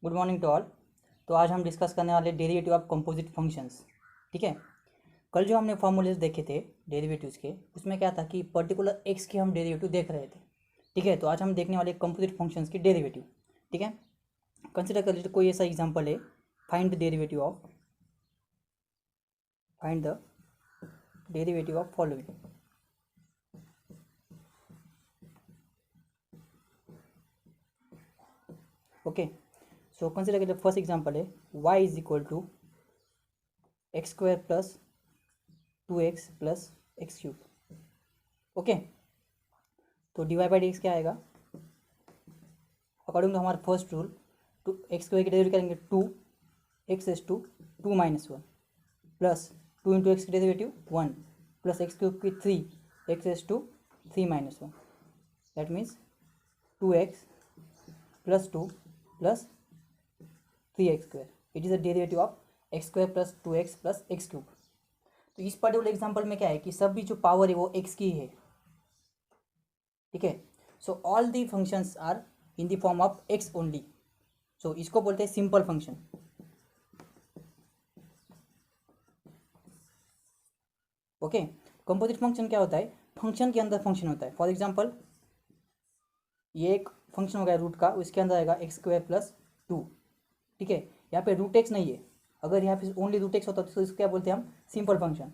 Good morning to all. तो आज हम डिस्कस करने वाले डेरिवेटिव ऑफ कंपोजिट फंक्शंस। ठीक है। कल जो हमने फॉर्मूलेज देखे थे डेरिवेटिव्स के, उसमें क्या था कि पर्टिकुलर एक्स के हम डेरिवेटिव देख रहे थे। ठीक है। तो आज हम देखने वाले कंपोजिट फंक्शंस की डेरिवेटिव। ठीक है। कंसिडर कर लीजिए कोई ऐसा एग्जांपल है, find the derivative of following. Okay. So consider करिए फर्स्ट एग्जांपल है y is equal to x square plus 2x plus x cube. Okay. तो d y by d x क्या आएगा? अकॉर्डिंग टू हमारा first rule, two x square की derivative करेंगे 2 x s to 2 - 1 plus 2 × x की derivative 1 plus x cube की 3 x s to 3 - 1। That means 2x plus 2 plus 3x²। It is the derivative of x square plus 2x plus x cube. तो इस particular example में क्या है कि सभी जो पावर है वो x की है। ठीक है। So all the functions are in the form of x only. So इसको बोलते हैं simple function. Okay. Composite function क्या होता है? फंक्शन के अंदर फंक्शन होता है। फॉर एग्जांपल ये एक फंक्शन हो गया रूट का, उसके अंदर आएगा एक्स स्क्वायर प्लस 2। ठीक है। यहाँ पे रूट एक्स नहीं है। अगर यहाँ पे ओनली रूट एक्स होता तो इसको क्या बोलते हैं हम? Simple function.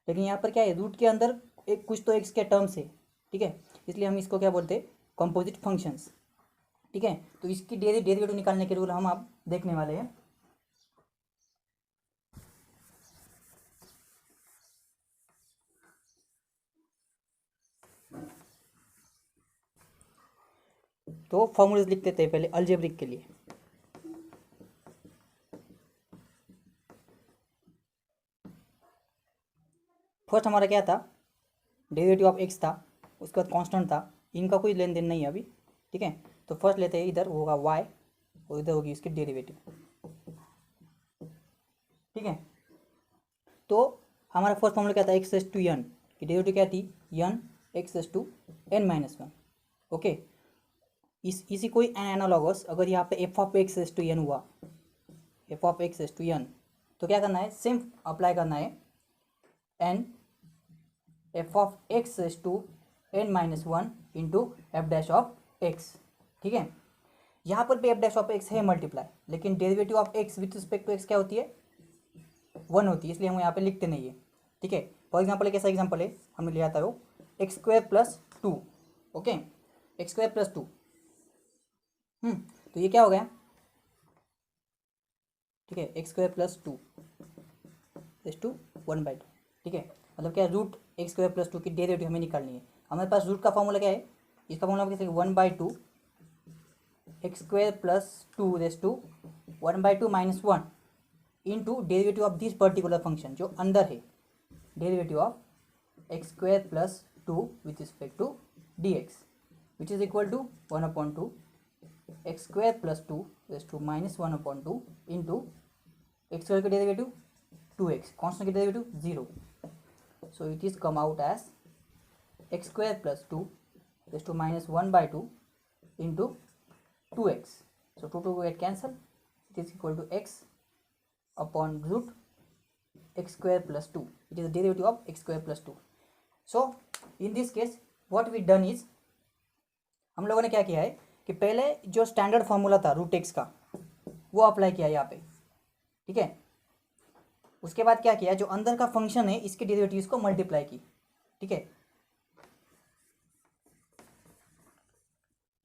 लेकिन यहाँ पर क्या है, रूट के अंदर एक कुछ तो एक्स के टर्म्स है। ठीक है। इसलिए हम इसको क्या बोलते हैं? Composite functions. ठीक है। तो इसकी डेरिवेटिव निकालने के रूल हम आप देखने वाले हैं। तो फॉर्मूलेज लिख देते हैं पहले अलजेब्रिक के लिए। फर्स्ट हमारा क्या था? डेरिवेटिव ऑफ एक्स था, उसके बाद कांस्टेंट था, इनका कोई लेन देन नहीं है अभी। ठीक है। तो फर्स्ट लेते हैं, इधर होगा y और इधर होगी इसकी डेरिवेटिव। ठीक है। तो हमारा फर्स्ट फॉर्मूला क्या था? एक्स एस टू एन की डेरिवेटिव क्या थी? N x s to n-1। Okay. इसी कोई एनालॉगस अगर यहाँ पे f of x s to n हुआ, f of x s to n, तो क्या करना है? सेम अप्लाई करना है n f of x s to n-1 into f dash of x. ठीक है। यहाँ पर भी एफ डैश ऑफ एक्स है मल्टीप्लाई, लेकिन derivative of x with respect to x क्या होती है? 1 होती है, इसलिए हम यहाँ पे लिखते नहीं है। ठीक है। फॉर एग्जाम्पल एक ऐसा एग्जाम्पल है, हमने लिया था वो x square plus 2। Okay. X square plus 2। तो ये क्या हो गया? ठीक है। X square plus 2 is to 1/2। ठीक है। मतलब क्या? रूट एक्स स्क्वायर प्लस 2 की डेरिवेटिव हमें निकालनी है। हमारे पास रूट का फॉर्मूला क्या है? इसका फॉर्मूला कैसे? 1/2 x square plus 2 raise to 1/2 - 1 into derivative of this particular function जो अंदर है, derivative of x square plus 2 with respect to d x which is equal to 1/2 x square plus 2 raise to -1/2 into x square का derivative 2x, constant की derivative 0। So it is come out as x square plus 2 raise to -1/2 into 2x। so 2 get cancel, it is equal to x upon root x square plus 2. it is the derivative of x square plus 2. so in this case what we done is, हम लोगों ने क्या किया है कि पहले जो standard formula था रूट एक्स का वो अप्लाई किया यहाँ पे। ठीक है। उसके बाद क्या किया, जो अंदर का फंक्शन है इसके डेरिवेटिव्स को मल्टीप्लाई की। ठीक है।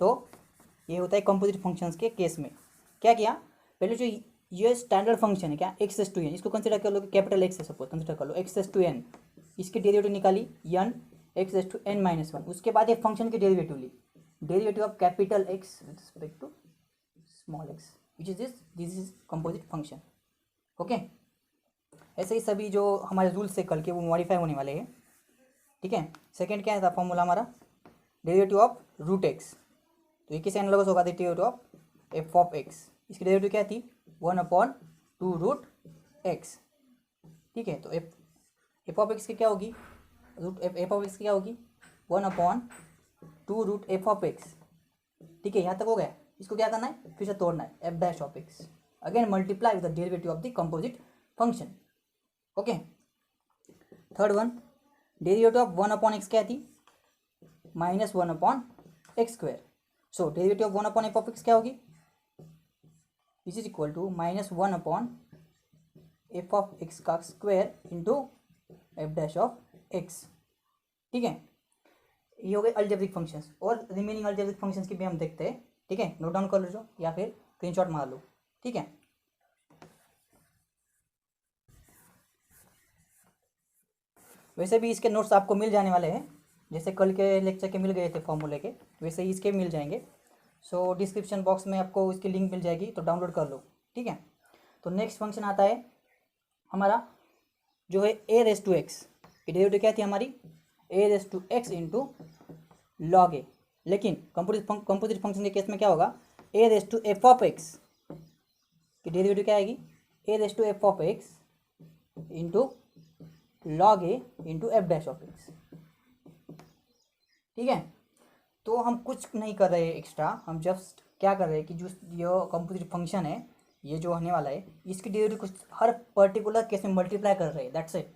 तो ये होता है कंपोजिट फंक्शंस के केस में। क्या किया, पहले जो ये स्टैंडर्ड फंक्शन है क्या, एक्स एस टू एन, इसको कंसिडर कर लो कि कैपिटल एक्स है, सपोज कंसिडर कर लो एक्स एस टू एन, इसकी डेरिवेटिव निकाली n x s to n-1। उसके बाद ये फंक्शन की डेरिवेटिव ली, derivative of capital x with respect to small x which is this is composite function. Okay. ऐसे ही सभी जो हमारे रूल्स से कल के वो मॉडिफाई होने वाले हैं। ठीक है। सेकेंड क्या था फॉर्मूला हमारा? Derivative of root x. तो ये किस एनालॉगस होगा? Derivative of f of x. इसकी डेरिवेटिव क्या थी? 1/2 रूट एक्स। ठीक है। तो एफ ऑफ एक्स की क्या होगी? रूट एफ ऑफ एक्स की क्या होगी? 1/2 रूट एफ ऑफ एक्स। ठीक ठीक है, यहाँ तक हो गया। इसको क्या करना है, फिर से तोड़ना है, F dash of x again multiply with the derivative of the composite function. Okay, third one, derivative of 1/x क्या थी, -1/x²। So derivative of 1/f(x) क्या होगी, this is equal to -1/f(x) का square into f dash of x. ठीक है, ये हो गए अलजेब्रिक फंक्शंस, और रिमेनिंग अलजेब्रिक फंक्शंस की भी हम देखते हैं। ठीक है, नोट डाउन कर लो या फिर स्क्रीनशॉट मार लो। ठीक है, वैसे भी इसके नोट्स आपको मिल जाने वाले हैं, जैसे कल के लेक्चर के मिल गए थे फॉर्मूले के, वैसे ही इसके मिल जाएंगे। सो डिस्क्रिप्शन बॉक्स में आपको इसकी लिंक मिल जाएगी, तो डाउनलोड कर लो। ठीक है, तो नेक्स्ट फंक्शन आता है हमारा जो है a⁻x। की डेरिवेटिव क्या थी हमारी, a⁻x इंटू लॉग ए। लेकिन कंपोजिट फंक्शन के केस में क्या होगा, a⁻f(x) की डेरिवेटिव क्या आएगी, a⁻f(x) into log a into f dash of x. ठीक है, तो हम कुछ नहीं कर रहे हैं एक्स्ट्रा, हम जस्ट क्या कर रहे हैं कि जो ये कंपोजिट फंक्शन है, ये जो होने वाला है, इसकी डेरिवेटिव कुछ हर पर्टिकुलर केस में मल्टीप्लाई कर रहे हैं, दैट्स इट,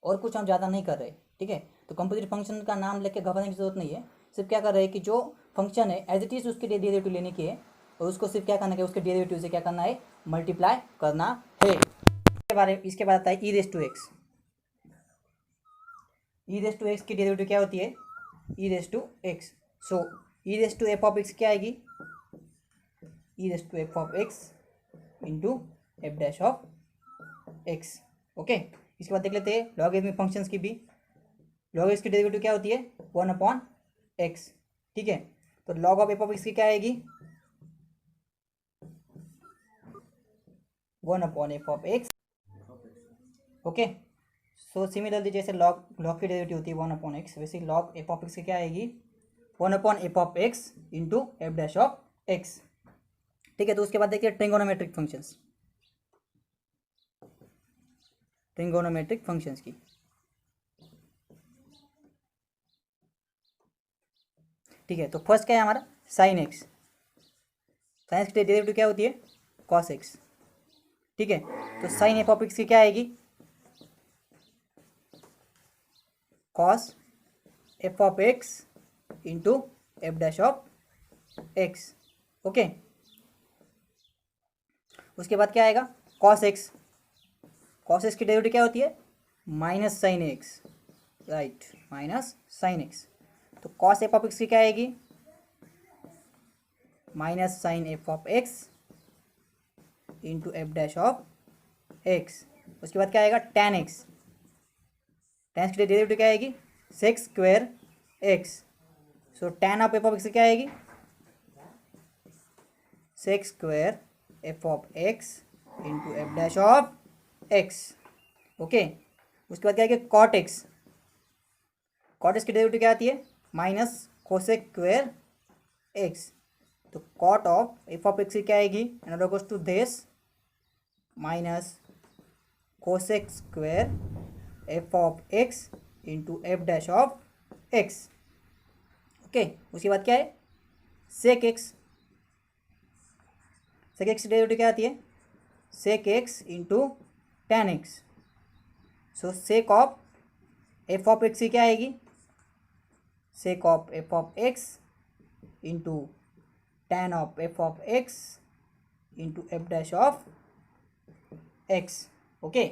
और कुछ हम ज़्यादा नहीं कर रहे। ठीक है, तो कंपोजिट फंक्शन का नाम लेके घबराने की जरूरत नहीं है, सिर्फ क्या कर रहे हैं कि जो फंक्शन है एज इट इज़ उसके डेरिवेटिव लेने की है, और उसको सिर्फ क्या करना है, उसके डेरिवेटिव से क्या करना है, मल्टीप्लाई करना है। इसके बाद आता है e⁻x। e⁻x की डेरिवेटिव क्या होती है, e⁻x। सो e⁻f(x) क्या आएगी, e⁻f(x) into f dash of x. Okay, इसके बाद देख लेते हैं लॉगरिथमिक फंक्शंस की भी। लॉग की डेरिवेटिव क्या होती है, 1/x। ठीक है, तो लॉग ऑफ f(x) की क्या आएगी, 1/f(x). ओके, सो सिमिलरली जैसे लॉग की डेरिवेटिव होती है 1/x, वैसे लॉग f(x) की क्या आएगी, 1/f(x) into f dash of x. ठीक है, तो उसके बाद देखिए ट्रिगोनोमेट्रिक फंक्शंस, ट्रिगोनोमेट्रिक फंक्शंस की। ठीक है, तो फर्स्ट क्या है हमारा, साइन एक्स। साइन एक्स की डेरिवेटिव क्या होती है, कॉस एक्स। ठीक है, तो साइन f(x) की क्या आएगी, cos f(x) into f dash of x. Okay, उसके बाद क्या आएगा, कॉस एक्स। कॉस एक्स की डेरिवेटिव क्या होती है, minus sine x, right, minus sine x. तो कॉस f(x) की क्या आएगी, minus sine f(x) into f dash of x. उसके बाद क्या आएगा, tan x। tan x की डेरिवेटिव क्या आएगी, sec square x. So tan of f(x) की क्या आएगी, sec square f(x) into f dash of x. Okay, उसके बाद क्या आएगा, कॉट एक्स। कॉट एक्स की डेरिवेटिव क्या आती है, माइनस कोसेक स्क्वायर एक्स। तो कॉट ऑफ f(x) की क्या आएगी, and goes to this minus cosec square f(x) into f dash of x. Okay, उसके बाद क्या है, सेक एक्स। सेक एक्स की डेरिवेटिव क्या आती है, sec x into tan x. So sec of f(x) की क्या आएगी, सेक of f(x) into tan of f(x) into f dash of x. Okay,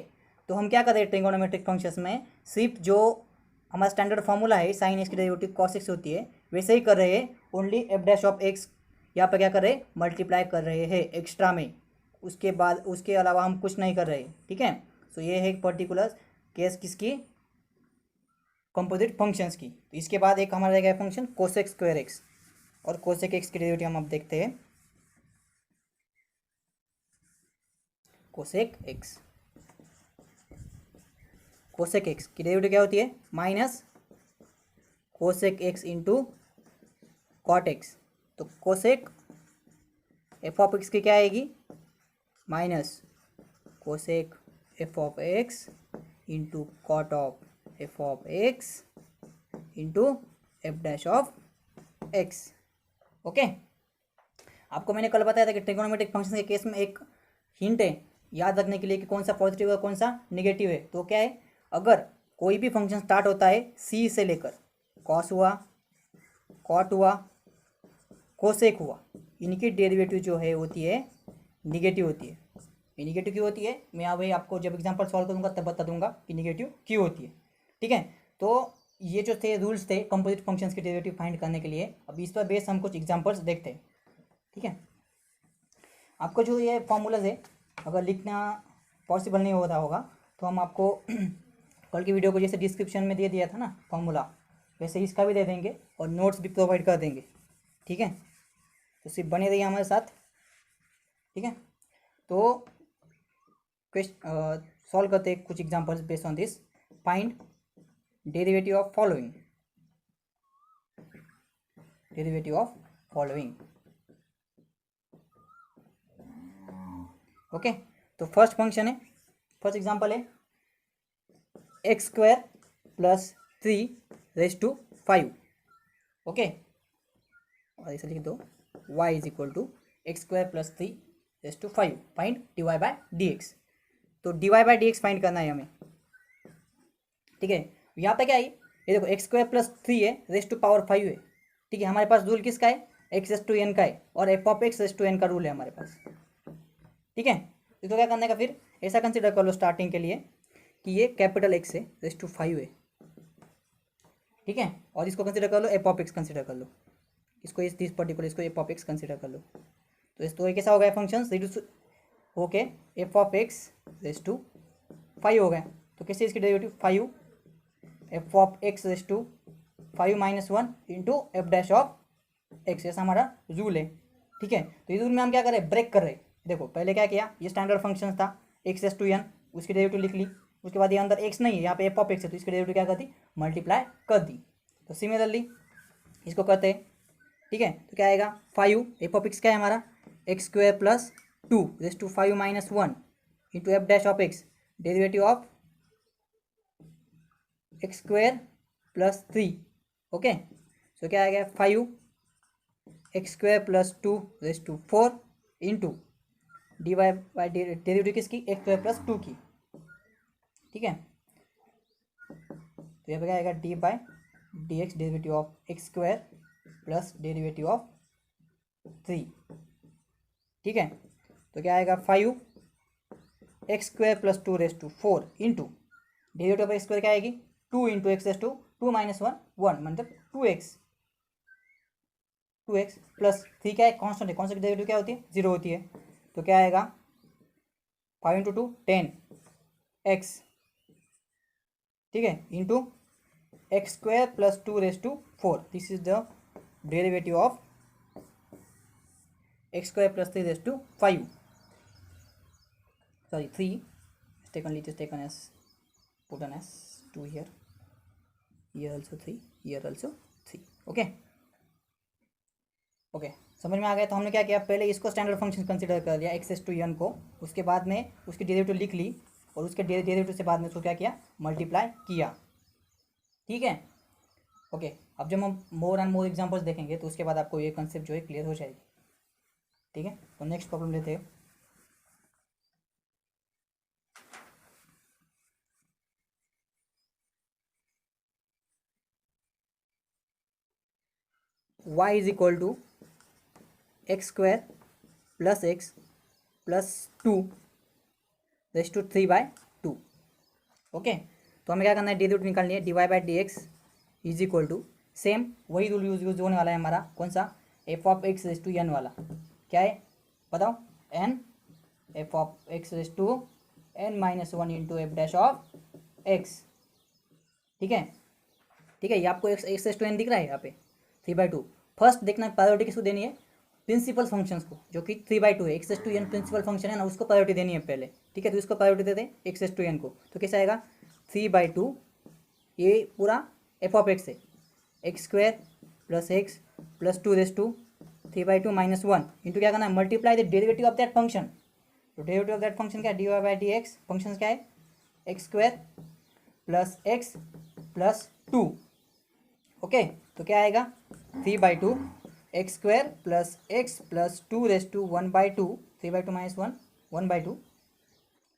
तो हम क्या कर रहे हैं ट्रिगोनोमेट्रिक फंक्शंस में, सिर्फ जो हमारा स्टैंडर्ड फॉर्मूला है साइन एक्स की डेरिवेटिव कॉस एक्स होती है, वैसे ही कर रहे हैं, only F dash of x यहाँ पर क्या कर रहे हैं, मल्टीप्लाई कर रहे हैं एक्स्ट्रा में। उसके बाद उसके अलावा हम कुछ नहीं कर रहे। ठीक है, सो ये है पर्टिकुलर केस किसकी, कंपोजिट फंक्शंस की। तो इसके बाद एक हमारा रहेगा फंक्शन कोसेक स्क्वायर एक्स, और कोसेक एक्स की डेरिवेटिव हम अब देखते हैं। कोसेक एक्स, कोसेक एक्स की डेरिवेटिव क्या होती है, minus cosec x into cot x. तो कोसेक f(x) की क्या आएगी, minus cosec f(x) into cot of f(x) into f dash of x. Okay, आपको मैंने कल बताया था कि ट्रिगोनोमेट्रिक फंक्शन के केस में एक हिंट है याद रखने के लिए कि कौन सा पॉजिटिव है कौन सा नेगेटिव है। तो क्या है, अगर कोई भी फंक्शन स्टार्ट होता है सी से लेकर, कॉस हुआ, कॉट हुआ, कोसेक हुआ, इनकी डेरिवेटिव जो है होती है निगेटिव होती है। ये निगेटिव क्यों होती है, मैं अभी आपको जब एग्जांपल सॉल्व करूंगा तब बता दूंगा कि निगेटिव क्यों होती है। ठीक है, तो ये जो थे रूल्स थे कंपोजिट फंक्शंस के डेरिवेटिव फाइंड करने के लिए। अब इस पर बेस हम कुछ एग्जांपल्स देखते हैं। ठीक है, आपको जो ये फॉर्मूलाज है अगर लिखना पॉसिबल नहीं हो रहा होगा तो हम आपको कल की वीडियो को जैसे डिस्क्रिप्शन में दे दिया था ना फॉर्मूला, वैसे इसका भी दे देंगे और नोट्स भी प्रोवाइड कर देंगे। ठीक है, तो सिर्फ बने रहिए हमारे साथ। ठीक है, तो सॉल्व करते हैं कुछ examples based on this. Find derivative of following, derivative of following. Okay, तो फर्स्ट फंक्शन है, फर्स्ट एग्जांपल है एक्स स्क्वायर प्लस 3^5। ओके, और इसे लिख दो y is equal to x square plus 3^5 find dy by dx। तो dy by dx find करना है हमें। ठीक है, यहाँ पे क्या है, ये देखो एक्स स्क्वायर प्लस 3 है रेस टू पावर 5 है। ठीक है, हमारे पास रूल किसका है, x⁴n का है और f(x⁴n) का रूल है हमारे पास। ठीक है, इसको क्या करने का, फिर ऐसा कंसिडर कर लो स्टार्टिंग के लिए कि ये कैपिटल एक्स है रेस टू 5 है। ठीक है, और इसको कंसिडर कर लो f(x) कंसिडर कर लो, इसको इस पर्टिकुलर इसको f(x) कंसिडर कर लो। तो इस तो ये कैसा हो गया function reduce okay f(x) raise to 5 हो गया। तो कैसे इसकी derivative 5 f(x) raise to 5 - 1 into f'(x), ऐसा हमारा रूल है। ठीक है, तो इस रूल में हम क्या कर रहे हैं, ब्रेक कर रहे हैं। देखो पहले क्या किया, ये स्टैंडर्ड फंक्शन था x⁴n, उसकी डेरिवेटिव लिख ली। उसके बाद ये अंदर x नहीं है, यहाँ पे f(x) है तो इसकी डेरिवेटिव क्या कर दी, मल्टीप्लाई कर दी। तो सिमिलरली इसको करते हैं। ठीक है, तो क्या आएगा 5 f(x) क्या है हमारा x² plus 2 raise to 5 - 1 into f'(x), derivative of x² plus 3। Okay, so क्या आएगा 5 x² plus 2 raise to 4 into d y by derivative किसकी, x² प्लस 2 की। ठीक है, तो यहाँ पे क्या आएगा d by d x, derivative of x² plus derivative of 3। ठीक है, तो क्या आएगा 5 x² plus 2 raise to 4 into derivative of x² क्या आएगी 2 इंटू एक्स रेस टू 2 - 1 मतलब 2x प्लस 3 क्या है, कॉन्स्टेंट है, कॉन्स्टेंट की डेरिवेटिव क्या होती है 0 होती है। तो क्या आएगा 5 × 2 10x। ठीक है, into x² plus 2 raise to 4, this is the derivative of x² plus 3 raise to 5, sorry 3 is taken as put on as 2 here also 3, here also 3। Okay okay, समझ में आ गया। तो हमने क्या किया, पहले इसको स्टैंडर्ड फंक्शन कंसीडर कर लिया x⁴n को, उसके बाद में उसकी डेरिवेटिव लिख ली और उसके डेरिवेटिव से बाद में उसको क्या किया, मल्टीप्लाई किया। ठीक है, ओके, अब जब हम मोर एंड मोर एग्जांपल्स देखेंगे तो उसके बाद आपको ये कंसेप्ट जो है क्लियर हो जाएगी। ठीक है, तो नेक्स्ट प्रॉब्लम लेते हैं। y is equal to x² plus x plus 2 raise to 3/2। Okay, तो हमें क्या करना है, डेरिवेटिव निकालनी है, dy by dx is equal to same वही रूल यूज होने वाला है हमारा, कौन सा, f(x) रेस टू n वाला। क्या है बताओ, n f(x) raise to n - 1 into f'(x)। ठीक है, ठीक है, ये आपको x रेस टू n दिख रहा है यहाँ पे 3/2। फर्स्ट देखना प्रायोरिटी किसको देनी है, प्रिंसिपल फंक्शंस को, जो कि 3/2 है, x⁴n प्रिंसिपल फंक्शन है ना, उसको प्रायोरिटी देनी है पहले। ठीक है, तो इसको प्रायोरिटी दे दें x⁴n को, तो कैसे आएगा 3/2, ये पूरा f(x) है, x² plus x plus 2 raise to 3/2 - 1 into क्या करना है, multiply the derivative of that function. तो डेरिवेटिव ऑफ दैट फंक्शन क्या है, dy बाई dx, फंक्शन क्या है x² plus x plus 2। Okay, तो क्या आएगा 3/2 x square plus x plus 2^1/2 3/2 minus 1 1/2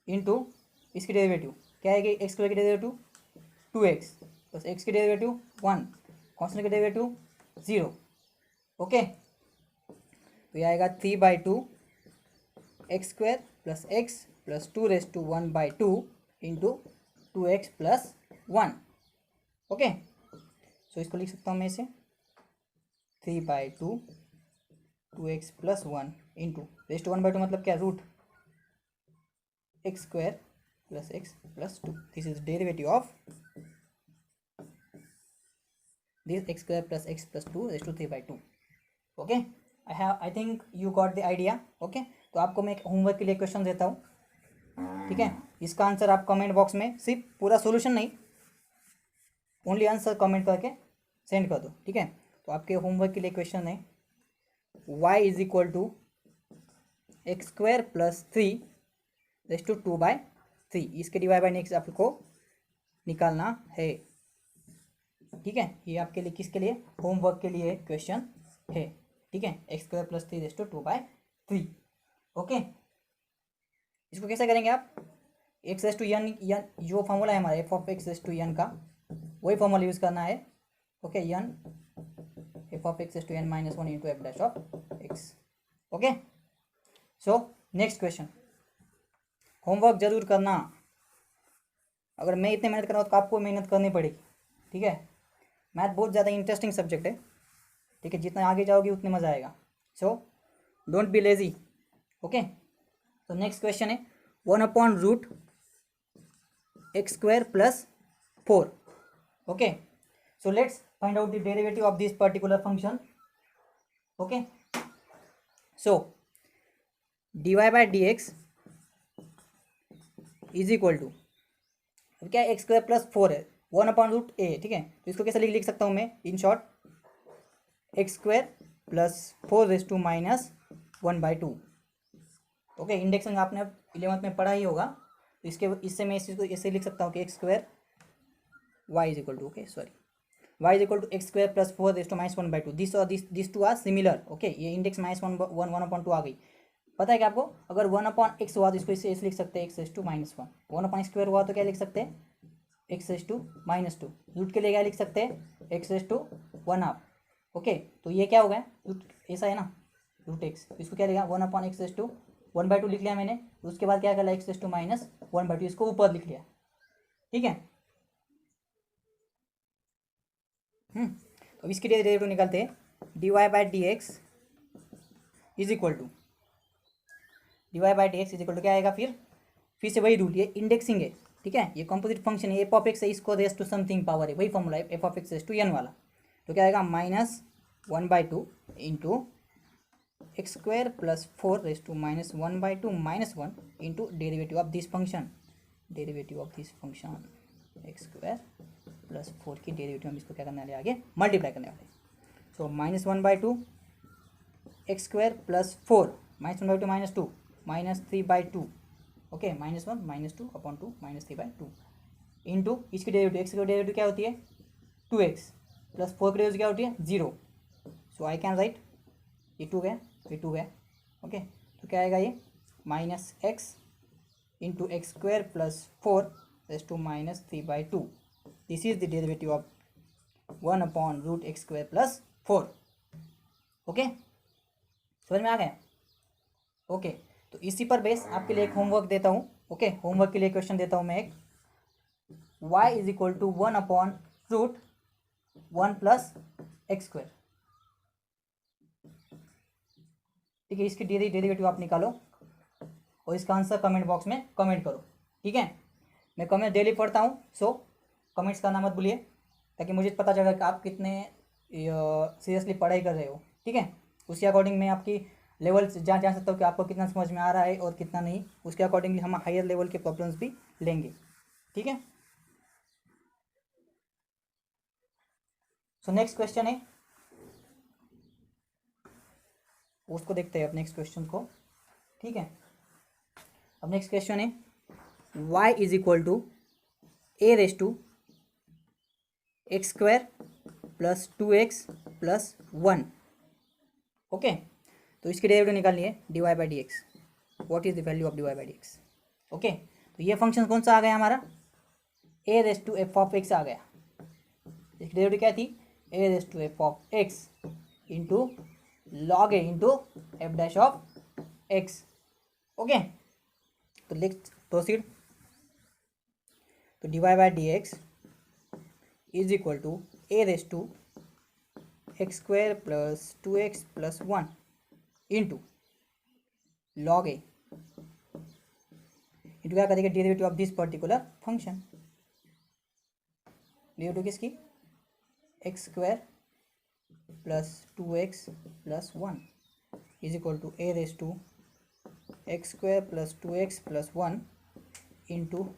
into इसकी डेरिवेटिव क्या है कि एक्स स्क्वायर की डेरिवेटिव 2x प्लस एक्स की डेरिवेटिव 1 कॉन्स्टेंट की डेरिवेटिव 0। ओके, तो ये आएगा 3/2 x square plus x plus 2^1/2 into 2x plus 1। Okay, so इसको लिख सकता हूँ मैं इसे 3/2 2x प्लस 1 इंटू रेस्ट 1/2 मतलब क्या, root x square plus x plus 2। This is derivative of this x square plus x plus 2 raised to 3/2। Okay, I think you got the idea. Okay, तो आपको मैं एक होमवर्क के लिए question देता हूँ, ठीक है। इसका आंसर आप कमेंट बॉक्स में, सिर्फ पूरा सॉल्यूशन नहीं, ओनली आंसर कमेंट करके सेंड कर दो, ठीक है। तो आपके होमवर्क के लिए क्वेश्चन है y is equal to x square plus 3 raised to 2/3। इसके डिवाइड बाई नेक्स्ट आपको निकालना है, ठीक है। ये आपके लिए किसके लिए, होमवर्क के लिए क्वेश्चन है, ठीक है। X square plus 3 raised to 2/3। Okay, इसको कैसे करेंगे आप, एक्स रेस्ट टू एन जो फॉर्मूला है हमारा f of x raised to n का, वही फॉर्मूला यूज़ करना है। Okay, n f of x raised to n minus 1 into f dash of x. Okay, so next question, homework जरूर करना। अगर मैं इतने मेहनत कर रहा हूँ तो आपको मेहनत करनी पड़ेगी, ठीक है। मैथ बहुत ज़्यादा इंटरेस्टिंग सब्जेक्ट है, ठीक है। जितना आगे जाओगे उतने मज़ा आएगा। So don't be lazy. Okay, तो नेक्स्ट क्वेश्चन है 1/रूट x square plus 4। Okay, so let's find out the derivative of this particular function. Okay, so dy by d x is equal to, अब क्या है, एक्स स्क्वायर प्लस 4 है, 1/रूट ए, ठीक है। तो इसको कैसे लिख सकता हूँ मैं, in short x square plus 4 raise to minus 1/2। Okay, indexing आपने 11th में पढ़ा ही होगा, तो इससे मैं इस चीज़ को ऐसे लिख सकता हूँ कि x square y is equal to, okay sorry, y is equal to x square plus 4 raise to minus 1/2। This two are similar. Okay, ये इंडेक्स माइनस 1/2 आ गई। पता है कि आपको, अगर 1/x हुआ तो इसको इससे लिख सकते हैं एक्स रेज टू माइनस 1। 1/2 हुआ तो क्या लिख सकते हैं, x raised to minus 2। Root के लिए क्या लिख सकते हैं, एक्स रेज टू 1/2। ओके, तो ये क्या हो गया, रूट ऐसा है ना, रूट एक्स, तो इसको क्या लिखा 1/x रेज टू 1/2 लिख लिया मैंने। उसके बाद क्या करा, एक्स रेज टू माइनस 1/2, इसको ऊपर लिख लिया, ठीक है। तो इसके लिए डेरिवेटिव निकालते हैं, dy by d x is equal to, dy by d x is equal to क्या आएगा, फिर से वही रूल, ये इंडेक्सिंग है, ठीक है। ये कंपोजिट फंक्शन है, एफ ऑफ एक्स है, इसको रेज टू समथिंग पावर है, वही फॉर्मूला है f of x raised to n वाला। तो क्या आएगा, minus 1/2 into x square plus 4 raise to minus 1/2 minus 1 into derivative of this function, derivative of this function x square plus 4 की derivative हम इसको क्या करने वाले, आगे मल्टीप्लाई करने वाले। So minus 1/2 x square plus 4 minus 1/2 minus 2 minus 3/2। Okay, minus 1 minus 2 upon 2 minus 3/2 into इसकी डेरिवेटिव, एक्स की डेरिवेटिव क्या होती है 2x प्लस 4 की डेरिवेटिव क्या होती है 0। सो आई कैन राइट, ये 2 गया, ये 2 गया। ओके, तो क्या आएगा ये minus x into x square plus 4 raise to minus 3/2। This is the derivative of 1/रूट एक्स स्क्वायर प्लस 4। ओके, समझ में आ गया। ओके, तो इसी पर बेस आपके लिए एक होमवर्क देता हूँ। ओके, होमवर्क के लिए क्वेश्चन देता हूँ मैं एक, y इज इक्वल टू 1/रूट 1 प्लस एक्स स्क्वायर, ठीक है। इसकी डेरिवेटिव आप निकालो और इसका आंसर कमेंट बॉक्स में कमेंट करो, ठीक है। मैं कमेंट डेली पढ़ता हूँ, सो कमेंट्स करना मत भूलिए, ताकि मुझे पता चलेगा कि आप कितने सीरियसली पढ़ाई कर रहे हो, ठीक है। उसके अकॉर्डिंग मैं आपकी लेवल जान सकता हूँ कि आपको कितना समझ में आ रहा है और कितना नहीं। उसके अकॉर्डिंगली हम हायर लेवल के प्रॉब्लम्स भी लेंगे, ठीक है। सो नेक्स्ट क्वेश्चन है, उसको देखते हैं अब नेक्स्ट क्वेश्चन को, ठीक है। अब नेक्स्ट क्वेश्चन है y is equal to a raise to x square plus 2x plus 1 okay, तो इसकी डेरिवेटिव निकालनी है dy by d x. What is the value of dy by d x? Okay, तो ये फंक्शन कौन सा आ गया हमारा, a race to f of x आ गया। इसकी डेरिवेटिव क्या थी, a race to f of x into log a into f dash of x. Okay, तो लेट्स प्रोसीड। तो dy by d x is equal to a race to x square plus 2x plus 1 into log a into क्या करेंगे, derivative of this particular function. Derivative किसकी, x square plus 2x plus 1 is equal to a race to x square plus 2x plus 1 into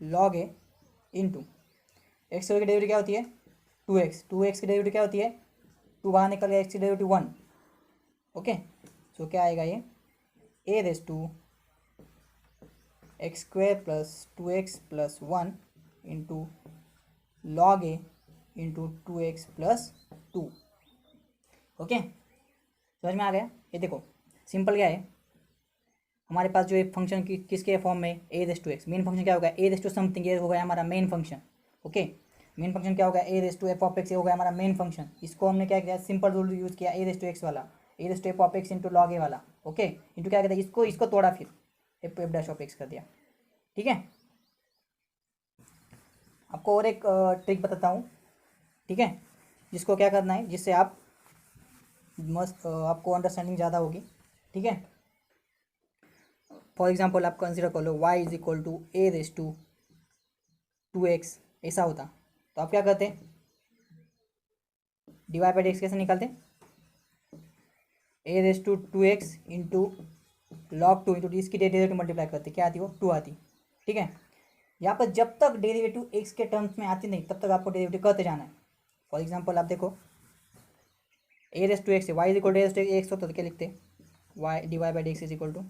log a into x square की derivative क्या होती है 2x की derivative क्या होती है 2 बाहर निकल गया, एक्स की डेरिवेटिव 1। ओके, सो क्या आएगा ये a race to x square plus 2x plus 1 into log a into 2x plus 2। Okay, समझ में आ गया। ये देखो सिंपल क्या है, हमारे पास जो एक फंक्शन की किसके फॉर्म में a race to x, main function क्या होगा a रेस टू समथिंग, ये हो गया हमारा main function. Okay, main function क्या होगा a race to f of x, ये हो गया हमारा मेन फंक्शन। इसको हमने क्या किया, सिंपल रूल यूज़ किया, a रेस टू एक्स वाला, a race to f of x into log a वाला। ओके, इंटू क्या कहते हैं, इसको तोड़ा, फिर एफ डैश ऑफ एक्स कर दिया। ठीक है, आपको और एक ट्रिक बताता हूँ, ठीक है, जिसको क्या करना है, जिससे आप मस्त आपको अंडरस्टैंडिंग ज़्यादा होगी। ठीक है, फॉर एग्जाम्पल आप कंसिडर कर लो y is equal to a race to 2x, ऐसा होता तो आप क्या करते, dy बाई डी एक्स कैसे निकालते, a race to 2x into log 2 into इसकी डेरिवेटिव मल्टीप्लाई करते, क्या आती वो 2 आती। ठीक है, यहाँ पर जब तक डेरिवेटिव x के टर्म्स में आती नहीं तब तक आपको डेरिवेटिव करते जाना है। फॉर एग्जाम्पल आप देखो a race to x, y is equal to a race to x होता तो क्या लिखते, y dy by d x is equal to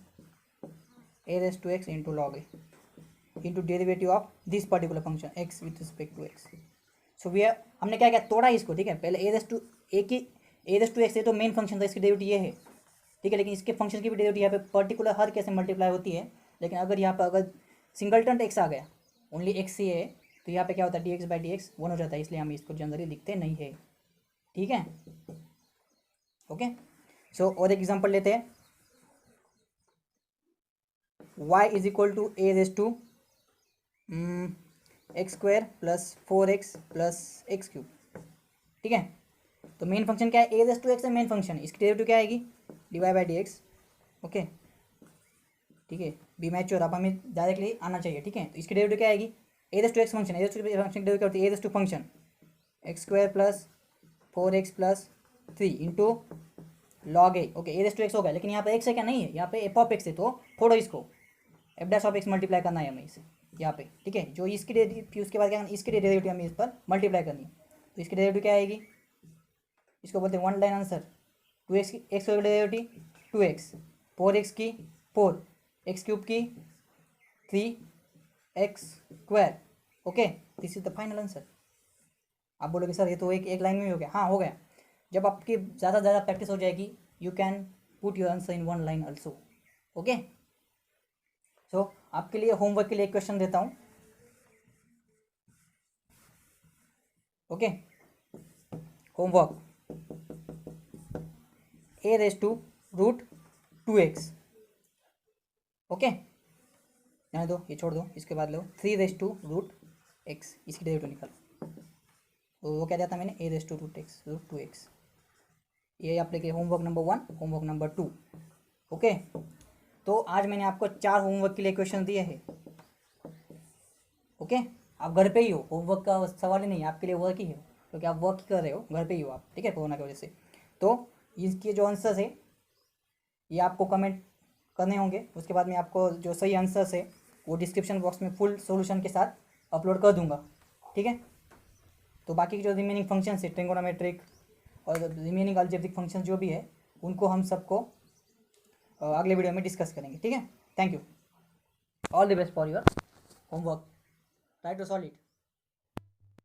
a race to x into log a into derivative of this particular function x with respect to x। So we हमने क्या किया, तोड़ा इसको। ठीक है, पहले a रेस टू एक्स, ये तो मेन फंक्शन था, इसकी डेरिवेटिव ये है। ठीक है, लेकिन इसके फंक्शन की भी डेरिवेटिव यहाँ पे पर्टिकुलर हर कैसे मल्टीप्लाई होती है। लेकिन अगर यहाँ पर अगर सिंगलटन एक्स आ गया, ओनली एक्स ही है, तो यहाँ पे क्या होता है dx बाई डी एक्स 1 हो जाता है, इसलिए हम इसको जनरली लिखते नहीं है। ठीक है, ओके, सो और एक एग्जांपल लेते हैं, y is equal to a race to x square plus 4x plus x cube. ठीक है, तो मेन फंक्शन क्या है, a रेस टू एक्स है मेन फंक्शन, इसकी डेरिवेटिव क्या आएगी dy by d x. Okay, ठीक है, बी मैच्योर, अब हमें डायरेक्टली आना चाहिए। ठीक है, तो इसकी डेरिवेटिव क्या आएगी, a race to x function, a race to function की डेरिवेटिव क्या होती है, a race to function x square plus 4x plus 3 into log a. Okay, a race to x हो गया, लेकिन यहाँ पे एक्स है क्या, नहीं है, यहाँ पे एफ ऑफ एक्स है, तो थोड़ा इसको F dash of x multiply करना है हमें इसे यहाँ पे। ठीक है, जो इसकी डेरिवेटिव, उसके बाद क्या करना, इसकी डेरिवेटिव हमें इस पर मल्टीप्लाई करनी है। तो इसकी डेरिवेटिव क्या आएगी, इसको बोलते हैं वन लाइन आंसर, 2x की एक्स की डेरिवेटिव 2x, 4x की 4, एक्स क्यूब की 3x square. Okay, this is the final answer. आप बोलोगे सर ये तो एक लाइन में ही हो गया, हाँ हो गया। जब आपकी ज़्यादा ज़्यादा प्रैक्टिस हो जाएगी, you can put your answer in one line also. Okay, so आपके लिए होमवर्क के लिए एक क्वेश्चन देता हूँ। Okay, homework, a race to root 2x। Okay, जाने दो, ये छोड़ दो, इसके बाद लो 3 रेस टू रूट x, इसकी डेरिवेटिव निकालो। तो वो क्या दिया था मैंने, a race to root x root 2x। ये आप लिखे homework number 1, homework number 2। Okay, तो आज मैंने आपको 4 होमवर्क के लिए क्वेश्चन दिए हैं। ओके, आप घर पे ही हो, होमवर्क का सवाल ही नहीं है, आपके लिए वर्क ही है, क्योंकि आप वर्क कर रहे हो, घर पे ही हो आप। ठीक है, कोरोना की वजह से। तो इसके जो आंसर्स है ये आपको कमेंट करने होंगे, उसके बाद मैं आपको जो सही आंसर्स है वो डिस्क्रिप्शन बॉक्स में फुल सॉल्यूशन के साथ अपलोड कर दूंगा। ठीक है, तो बाकी के जो रिमेनिंग फंक्शंस है, ट्रिगोनोमेट्रिक और रिमेनिंग अलजेब्रिक फंक्शन जो भी है, उनको हम सबको अगले वीडियो में डिस्कस करेंगे। ठीक है, thank you, all the best for your homework, try to solve it.